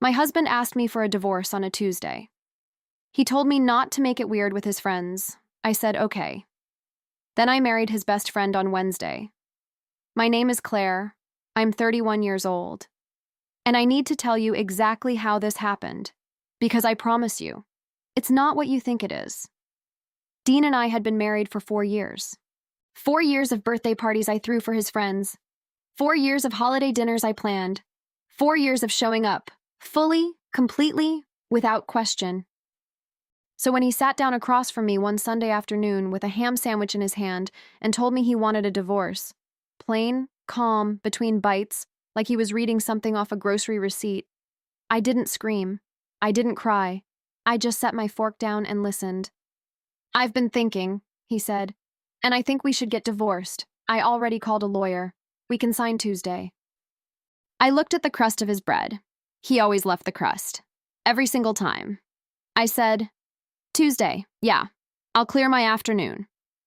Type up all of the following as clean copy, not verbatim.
My husband asked me for a divorce on a Tuesday. He told me not to make it weird with his friends. I said, okay. Then I married his best friend on Wednesday. My name is Claire. I'm 31 years old. And I need to tell you exactly how this happened, because I promise you, it's not what you think it is. Dean and I had been married for 4 years. 4 years of birthday parties I threw for his friends. 4 years of holiday dinners I planned. 4 years of showing up, fully, completely, without question. So when he sat down across from me one Sunday afternoon with a ham sandwich in his hand and told me he wanted a divorce, plain, calm, between bites, like he was reading something off a grocery receipt, I didn't scream. I didn't cry. I just set my fork down and listened. I've been thinking, he said, and I think we should get divorced. I already called a lawyer. We can sign Tuesday. I looked at the crust of his bread. He always left the crust. Every single time. I said, Tuesday, yeah. I'll clear my afternoon.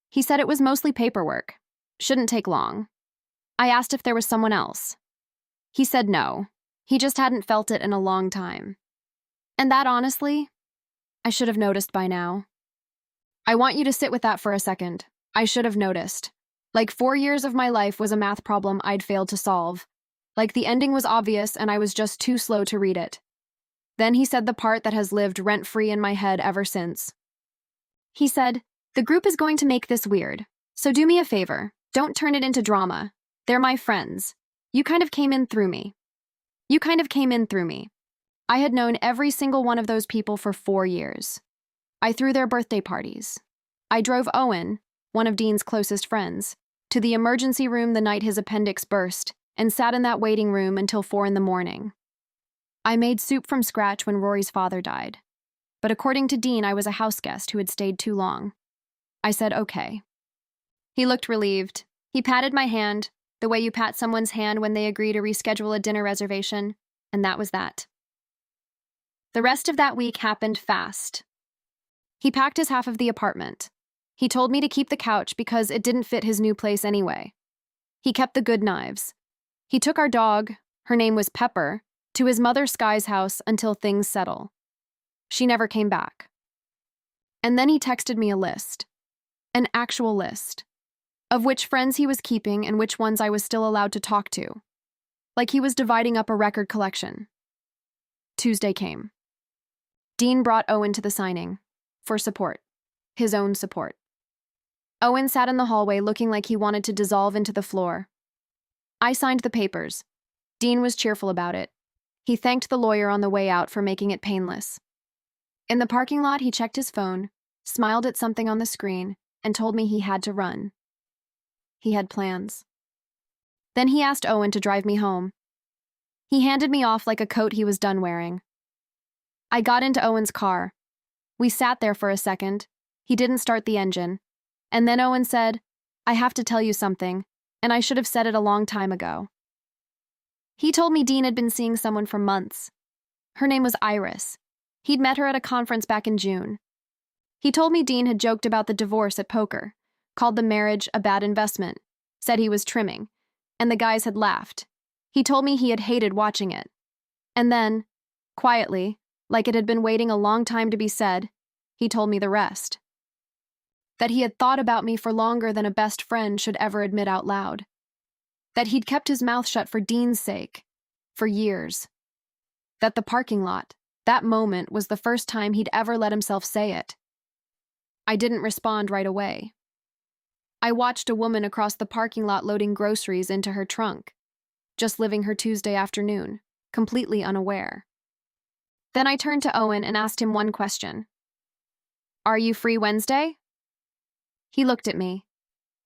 He said it was mostly paperwork. Shouldn't take long. I asked if there was someone else. He said no. He just hadn't felt it in a long time. And that, honestly, I should have noticed by now. I want you to sit with that for a second. I should have noticed. Like 4 years of my life was a math problem I'd failed to solve. Like the ending was obvious and I was just too slow to read it. Then he said the part that has lived rent-free in my head ever since. He said, the group is going to make this weird, so do me a favor, don't turn it into drama. They're my friends. You kind of came in through me. I had known every single one of those people for 4 years. I threw their birthday parties. I drove Owen, one of Dean's closest friends, to the emergency room the night his appendix burst and sat in that waiting room until 4 in the morning. I made soup from scratch when Rory's father died. But according to Dean, I was a house guest who had stayed too long. I said, okay. He looked relieved. He patted my hand, the way you pat someone's hand when they agree to reschedule a dinner reservation, and that was that. The rest of that week happened fast. He packed his half of the apartment. He told me to keep the couch because it didn't fit his new place anyway. He kept the good knives. He took our dog, her name was Pepper, to his mother Sky's house until things settle. She never came back. And then he texted me a list. An actual list. Of which friends he was keeping and which ones I was still allowed to talk to. Like he was dividing up a record collection. Tuesday came. Dean brought Owen to the signing. For support. His own support. Owen sat in the hallway looking like he wanted to dissolve into the floor. I signed the papers. Dean was cheerful about it. He thanked the lawyer on the way out for making it painless. In the parking lot, he checked his phone, smiled at something on the screen, and told me he had to run. He had plans. Then he asked Owen to drive me home. He handed me off like a coat he was done wearing. I got into Owen's car. We sat there for a second. He didn't start the engine. And then Owen said, I have to tell you something, and I should have said it a long time ago. He told me Dean had been seeing someone for months. Her name was Iris. He'd met her at a conference back in June. He told me Dean had joked about the divorce at poker, called the marriage a bad investment, said he was trimming, and the guys had laughed. He told me he had hated watching it. And then, quietly, like it had been waiting a long time to be said, he told me the rest. That he had thought about me for longer than a best friend should ever admit out loud. That he'd kept his mouth shut for Dean's sake, for years. That the parking lot, that moment, was the first time he'd ever let himself say it. I didn't respond right away. I watched a woman across the parking lot loading groceries into her trunk, just living her Tuesday afternoon, completely unaware. Then I turned to Owen and asked him one question. Are you free Wednesday? He looked at me,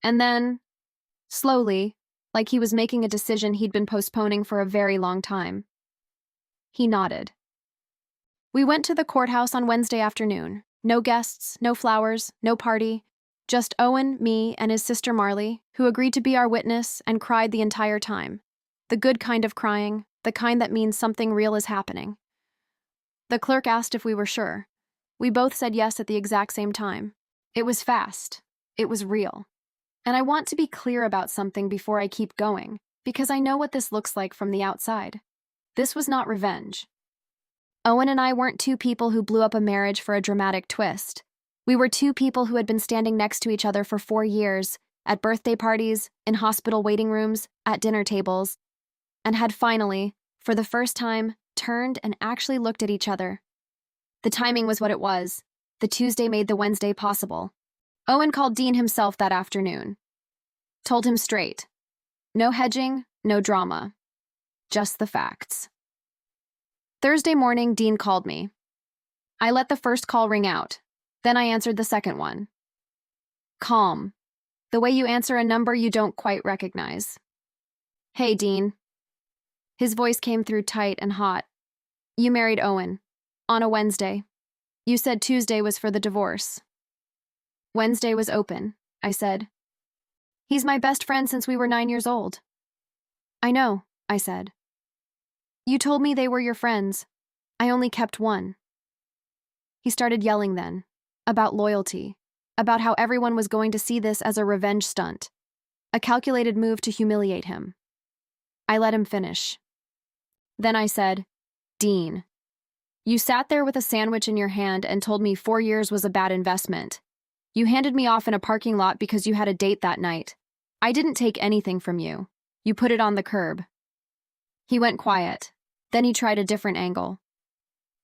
and then, slowly, like he was making a decision he'd been postponing for a very long time, he nodded. We went to the courthouse on Wednesday afternoon. No guests, no flowers, no party, just Owen, me, and his sister Marley, who agreed to be our witness and cried the entire time. The good kind of crying, the kind that means something real is happening. The clerk asked if we were sure. We both said yes at the exact same time. It was fast. It was real. And I want to be clear about something before I keep going, because I know what this looks like from the outside. This was not revenge. Owen and I weren't two people who blew up a marriage for a dramatic twist. We were two people who had been standing next to each other for 4 years, at birthday parties, in hospital waiting rooms, at dinner tables, and had finally, for the first time, turned and actually looked at each other. The timing was what it was. The Tuesday made the Wednesday possible. Owen called Dean himself that afternoon. Told him straight. No hedging, no drama. Just the facts. Thursday morning, Dean called me. I let the first call ring out. Then I answered the second one. Calm. The way you answer a number you don't quite recognize. Hey, Dean. His voice came through tight and hot. You married Owen. On a Wednesday. You said Tuesday was for the divorce. Wednesday was open, I said. He's my best friend since we were 9 years old. I know, I said. You told me they were your friends. I only kept one. He started yelling then, about loyalty, about how everyone was going to see this as a revenge stunt, a calculated move to humiliate him. I let him finish. Then I said, Dean, you sat there with a sandwich in your hand and told me 4 years was a bad investment. You handed me off in a parking lot because you had a date that night. I didn't take anything from you. You put it on the curb. He went quiet. Then he tried a different angle.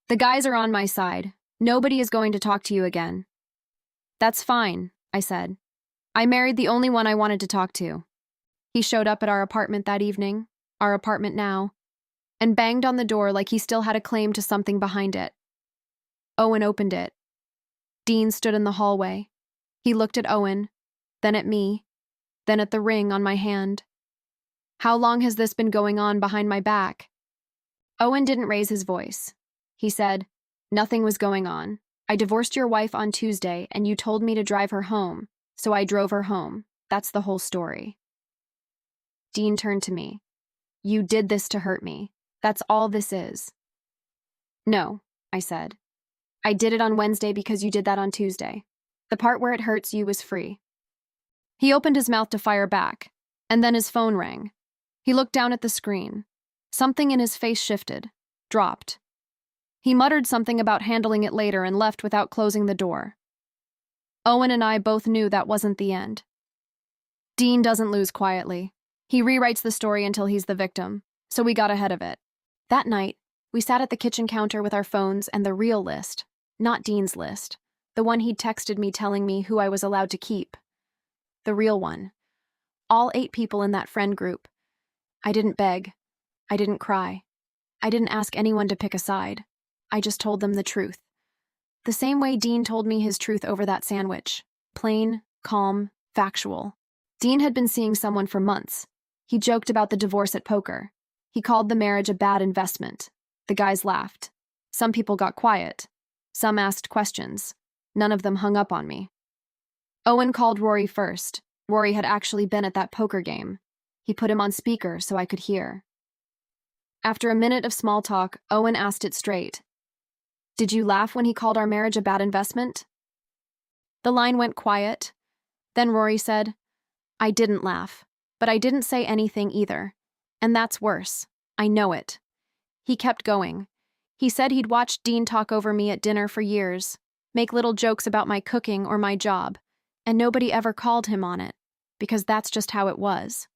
The guys are on my side. Nobody is going to talk to you again. That's fine, I said. I married the only one I wanted to talk to. He showed up at our apartment that evening, our apartment now, and banged on the door like he still had a claim to something behind it. Owen opened it. Dean stood in the hallway. He looked at Owen, then at me, then at the ring on my hand. How long has this been going on behind my back? Owen didn't raise his voice. He said, Nothing was going on. I divorced your wife on Tuesday and you told me to drive her home, so I drove her home. That's the whole story. Dean turned to me. You did this to hurt me. That's all this is. No, I said. I did it on Wednesday because you did that on Tuesday. The part where it hurts you was free. He opened his mouth to fire back, and then his phone rang. He looked down at the screen. Something in his face shifted, dropped. He muttered something about handling it later and left without closing the door. Owen and I both knew that wasn't the end. Dean doesn't lose quietly. He rewrites the story until he's the victim, so we got ahead of it. That night, we sat at the kitchen counter with our phones and the real list, not Dean's list, the one he'd texted me telling me who I was allowed to keep. The real one. All 8 people in that friend group. I didn't beg. I didn't cry. I didn't ask anyone to pick a side. I just told them the truth. The same way Dean told me his truth over that sandwich. Plain, calm, factual. Dean had been seeing someone for months. He joked about the divorce at poker. He called the marriage a bad investment. The guys laughed. Some people got quiet. Some asked questions. None of them hung up on me. Owen called Rory first. Rory had actually been at that poker game. He put him on speaker so I could hear. After a minute of small talk, Owen asked it straight. Did you laugh when he called our marriage a bad investment? The line went quiet. Then Rory said, I didn't laugh, but I didn't say anything either. And that's worse. I know it. He kept going. He said he'd watched Dean talk over me at dinner for years, make little jokes about my cooking or my job, and nobody ever called him on it, because that's just how it was.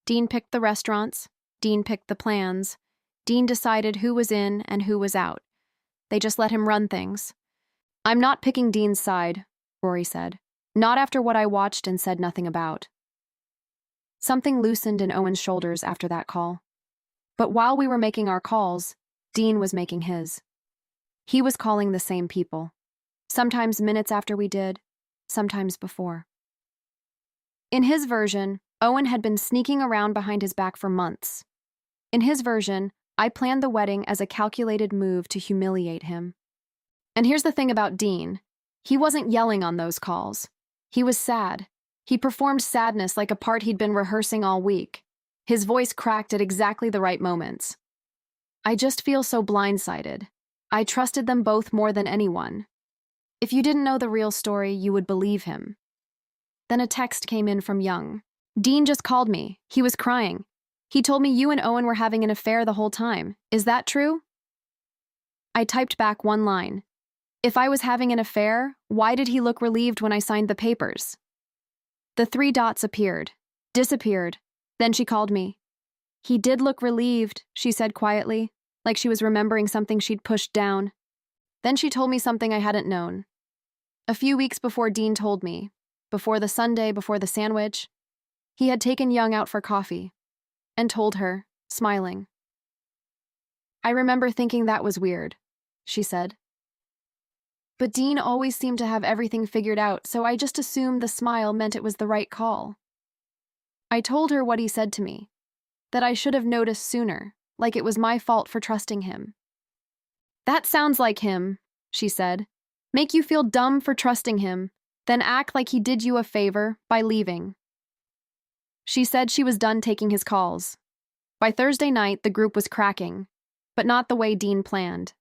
Dean picked the restaurants. Dean picked the plans. Dean decided who was in and who was out. They just let him run things. I'm not picking Dean's side, Rory said. Not after what I watched and said nothing about. Something loosened in Owen's shoulders after that call. But while we were making our calls, Dean was making his. He was calling the same people. Sometimes minutes after we did, sometimes before. In his version, Owen had been sneaking around behind his back for months. In his version, I planned the wedding as a calculated move to humiliate him. And here's the thing about Dean. He wasn't yelling on those calls. He was sad. He performed sadness like a part he'd been rehearsing all week. His voice cracked at exactly the right moments. I just feel so blindsided. I trusted them both more than anyone. If you didn't know the real story, you would believe him. Then a text came in from Young. Dean just called me. He was crying. He told me you and Owen were having an affair the whole time. Is that true? I typed back one line. If I was having an affair, why did he look relieved when I signed the papers? The 3 dots appeared, disappeared. Then she called me. He did look relieved, she said quietly, like she was remembering something she'd pushed down. Then she told me something I hadn't known. A few weeks before Dean told me, before the Sunday before the sandwich, he had taken Young out for coffee and told her, smiling. I remember thinking that was weird, she said. But Dean always seemed to have everything figured out, so I just assumed the smile meant it was the right call. I told her what he said to me, that I should have noticed sooner, like it was my fault for trusting him. That sounds like him, she said. Make you feel dumb for trusting him, then act like he did you a favor by leaving. She said she was done taking his calls. By Thursday night, the group was cracking, but not the way Dean planned.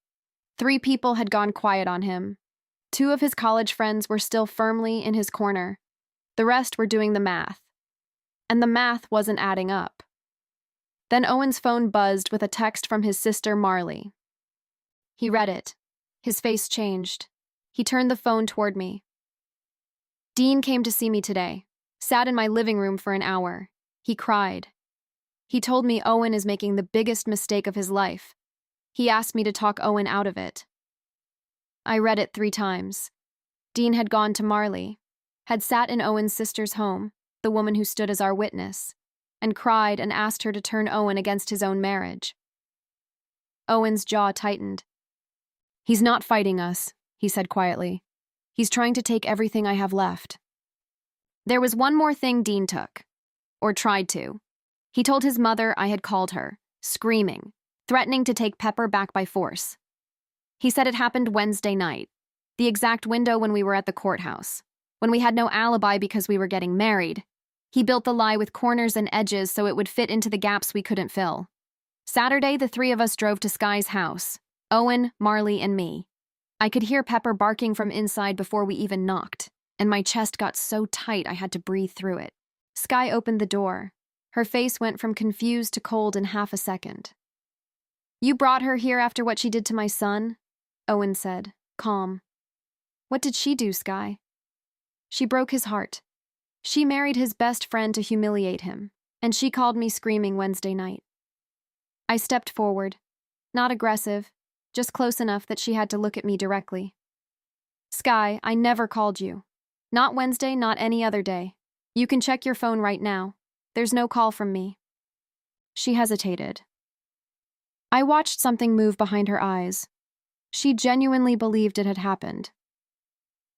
3 people had gone quiet on him. 2 of his college friends were still firmly in his corner. The rest were doing the math. And the math wasn't adding up. Then Owen's phone buzzed with a text from his sister Marley. He read it. His face changed. He turned the phone toward me. Dean came to see me today. Sat in my living room for an hour. He cried. He told me Owen is making the biggest mistake of his life. He asked me to talk Owen out of it. I read it 3 times. Dean had gone to Marley, had sat in Owen's sister's home, the woman who stood as our witness, and cried and asked her to turn Owen against his own marriage. Owen's jaw tightened. He's not fighting us, he said quietly. He's trying to take everything I have left. There was one more thing Dean took, or tried to. He told his mother I had called her, screaming, threatening to take Pepper back by force. He said it happened Wednesday night, the exact window when we were at the courthouse, when we had no alibi because we were getting married. He built the lie with corners and edges so it would fit into the gaps we couldn't fill. Saturday, the 3 of us drove to Sky's house, Owen, Marley, and me. I could hear Pepper barking from inside before we even knocked, and my chest got so tight I had to breathe through it. Sky opened the door. Her face went from confused to cold in half a second. You brought her here after what she did to my son? Owen said, calm. What did she do, Sky? She broke his heart. She married his best friend to humiliate him, and she called me screaming Wednesday night. I stepped forward, not aggressive, just close enough that she had to look at me directly. Sky, I never called you. Not Wednesday, not any other day. You can check your phone right now. There's no call from me. She hesitated. I watched something move behind her eyes. She genuinely believed it had happened.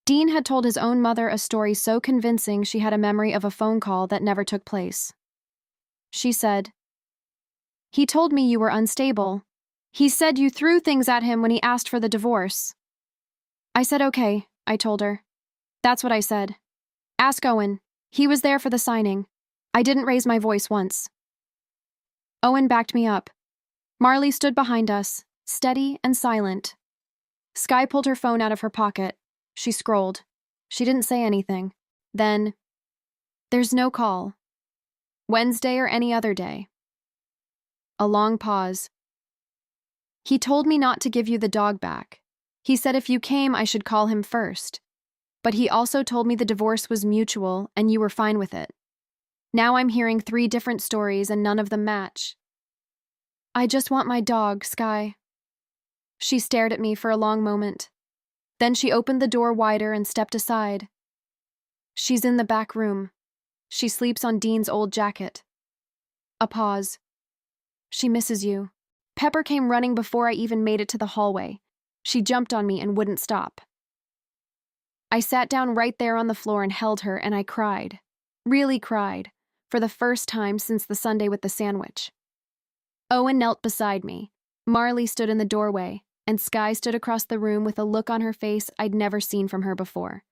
Dean had told his own mother a story so convincing she had a memory of a phone call that never took place. She said, He told me you were unstable. He said you threw things at him when he asked for the divorce. I said okay, I told her. That's what I said. Ask Owen. He was there for the signing. I didn't raise my voice once. Owen backed me up. Marley stood behind us, steady and silent. Sky pulled her phone out of her pocket. She scrolled. She didn't say anything. Then, there's no call. Wednesday or any other day. A long pause. He told me not to give you the dog back. He said if you came, I should call him first. But he also told me the divorce was mutual and you were fine with it. Now I'm hearing 3 different stories and none of them match. I just want my dog, Sky. She stared at me for a long moment. Then she opened the door wider and stepped aside. She's in the back room. She sleeps on Dean's old jacket. A pause. She misses you. Pepper came running before I even made it to the hallway. She jumped on me and wouldn't stop. I sat down right there on the floor and held her, and I cried. Really cried. For the first time since the Sunday with the sandwich. Owen knelt beside me. Marley stood in the doorway, and Sky stood across the room with a look on her face I'd never seen from her before.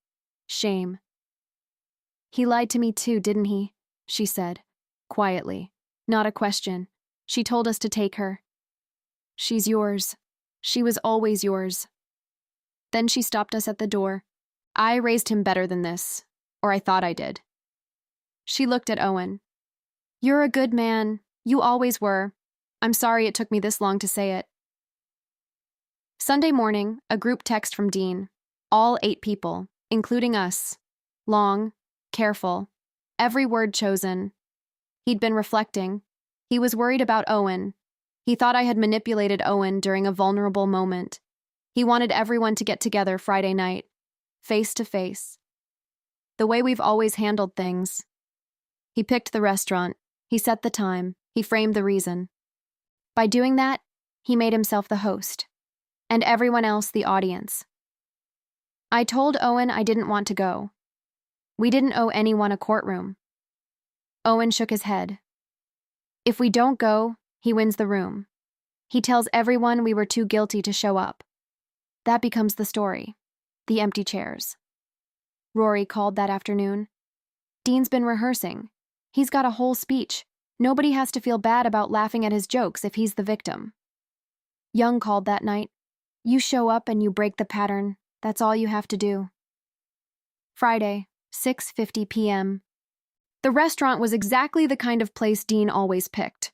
Shame. He lied to me too, didn't he? She said, quietly. Not a question. She told us to take her. She's yours. She was always yours. Then she stopped us at the door. I raised him better than this, or I thought I did. She looked at Owen. You're a good man. You always were. I'm sorry it took me this long to say it. Sunday morning, a group text from Dean. All 8 people, including us. Long, careful, every word chosen. He'd been reflecting. He was worried about Owen. He thought I had manipulated Owen during a vulnerable moment. He wanted everyone to get together Friday night, face to face. The way we've always handled things. He picked the restaurant. He set the time. He framed the reason. By doing that, he made himself the host, and everyone else the audience. I told Owen I didn't want to go. We didn't owe anyone a courtroom. Owen shook his head. If we don't go, he wins the room. He tells everyone we were too guilty to show up. That becomes the story. The empty chairs. Rory called that afternoon. Dean's been rehearsing. He's got a whole speech. Nobody has to feel bad about laughing at his jokes if he's the victim. Young called that night. You show up and you break the pattern. That's all you have to do. Friday, 6:50 p.m. The restaurant was exactly the kind of place Dean always picked.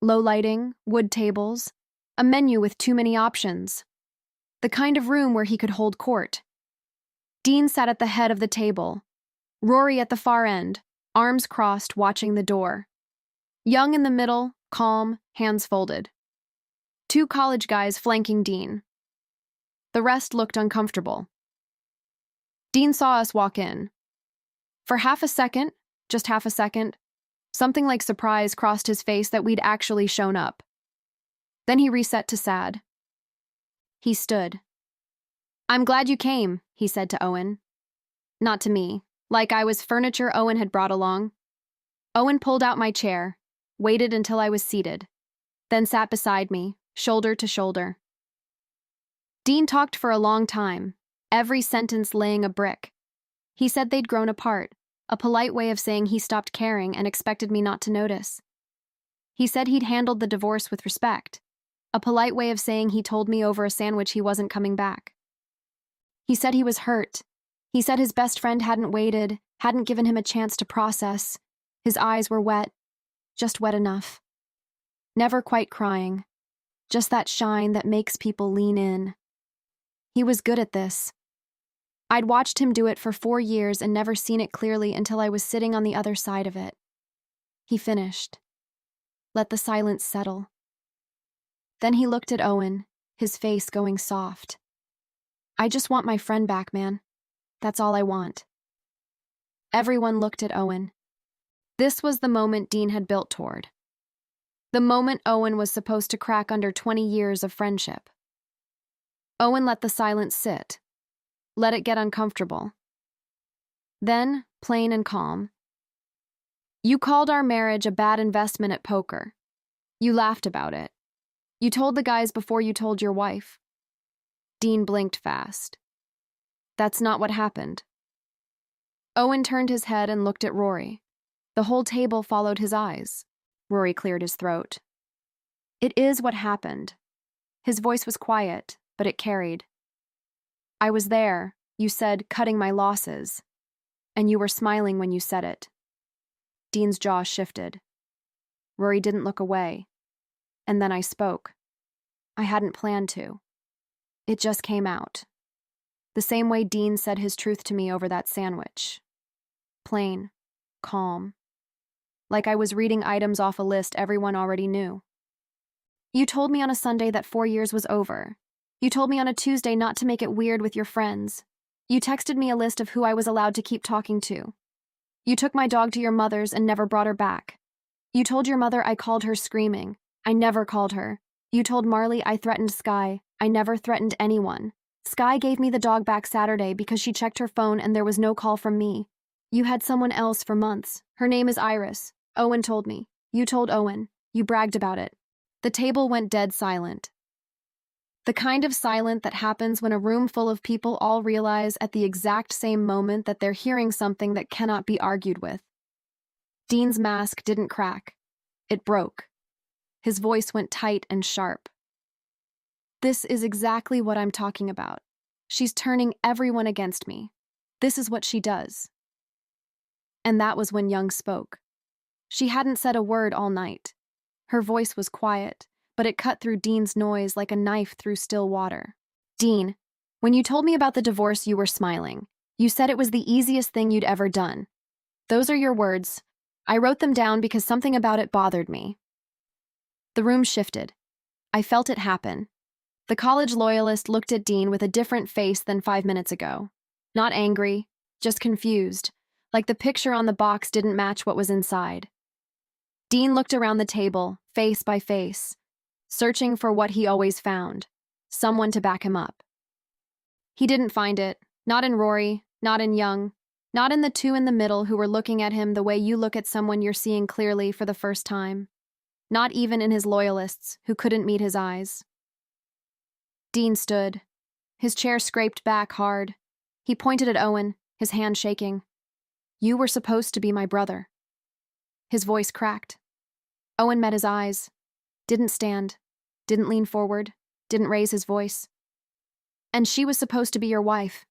Low lighting, wood tables, a menu with too many options. The kind of room where he could hold court. Dean sat at the head of the table. Rory at the far end, arms crossed, watching the door. Young in the middle, calm, hands folded. 2 college guys flanking Dean. The rest looked uncomfortable. Dean saw us walk in. For half a second, just half a second, something like surprise crossed his face that we'd actually shown up. Then he reset to sad. He stood. I'm glad you came, he said to Owen. Not to me, like I was furniture Owen had brought along. Owen pulled out my chair, waited until I was seated, then sat beside me, shoulder to shoulder. Dean talked for a long time, every sentence laying a brick. He said they'd grown apart, a polite way of saying he stopped caring and expected me not to notice. He said he'd handled the divorce with respect, a polite way of saying he told me over a sandwich he wasn't coming back. He said he was hurt. He said his best friend hadn't waited, hadn't given him a chance to process. His eyes were wet, just wet enough. Never quite crying, just that shine that makes people lean in. He was good at this. I'd watched him do it for 4 years and never seen it clearly until I was sitting on the other side of it. He finished. Let the silence settle. Then he looked at Owen, his face going soft. I just want my friend back, man. That's all I want. Everyone looked at Owen. This was the moment Dean had built toward. The moment Owen was supposed to crack under 20 years of friendship. Owen let the silence sit. Let it get uncomfortable. Then, plain and calm. You called our marriage a bad investment at poker. You laughed about it. You told the guys before you told your wife. Dean blinked fast. That's not what happened. Owen turned his head and looked at Rory. The whole table followed his eyes. Rory cleared his throat. It is what happened. His voice was quiet, but it carried. I was there, you said, cutting my losses. And you were smiling when you said it. Dean's jaw shifted. Rory didn't look away. And then I spoke. I hadn't planned to. It just came out. The same way Dean said his truth to me over that sandwich. Plain, calm. Like I was reading items off a list everyone already knew. You told me on a Sunday that 4 years was over. You told me on a Tuesday not to make it weird with your friends. You texted me a list of who I was allowed to keep talking to. You took my dog to your mother's and never brought her back. You told your mother I called her screaming. I never called her. You told Marley I threatened Sky. I never threatened anyone. Sky gave me the dog back Saturday because she checked her phone and there was no call from me. You had someone else for months. Her name is Iris. Owen told me. You told Owen. You bragged about it. The table went dead silent. The kind of silent that happens when a room full of people all realize at the exact same moment that they're hearing something that cannot be argued with. Dean's mask didn't crack. It broke. His voice went tight and sharp. This is exactly what I'm talking about. She's turning everyone against me. This is what she does. And that was when Young spoke. She hadn't said a word all night. Her voice was quiet, but it cut through Dean's noise like a knife through still water. Dean, when you told me about the divorce, you were smiling. You said it was the easiest thing you'd ever done. Those are your words. I wrote them down because something about it bothered me. The room shifted. I felt it happen. The college loyalist looked at Dean with a different face than 5 minutes ago. Not angry, just confused, like the picture on the box didn't match what was inside. Dean looked around the table, face by face, searching for what he always found, someone to back him up. He didn't find it, not in Rory, not in Young, not in the two in the middle who were looking at him the way you look at someone you're seeing clearly for the first time. Not even in his loyalists, who couldn't meet his eyes. Dean stood. His chair scraped back hard. He pointed at Owen, his hand shaking. You were supposed to be my brother. His voice cracked. Owen met his eyes. Didn't stand. Didn't lean forward. Didn't raise his voice. And she was supposed to be your wife.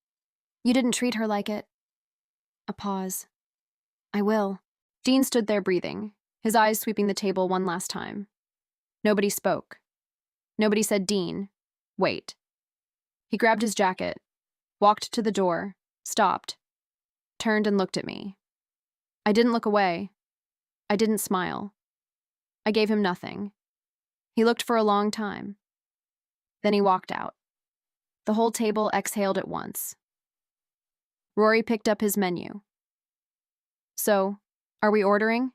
You didn't treat her like it. A pause. I will. Dean stood there breathing, his eyes sweeping the table one last time. Nobody spoke. Nobody said, Dean, wait. He grabbed his jacket, walked to the door, stopped, turned and looked at me. I didn't look away. I didn't smile. I gave him nothing. He looked for a long time. Then he walked out. The whole table exhaled at once. Rory picked up his menu. So, are we ordering?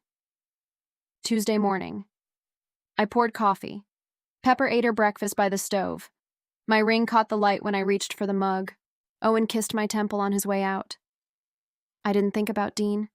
Tuesday morning. I poured coffee. Pepper ate her breakfast by the stove. My ring caught the light when I reached for the mug. Owen kissed my temple on his way out. I didn't think about Dean.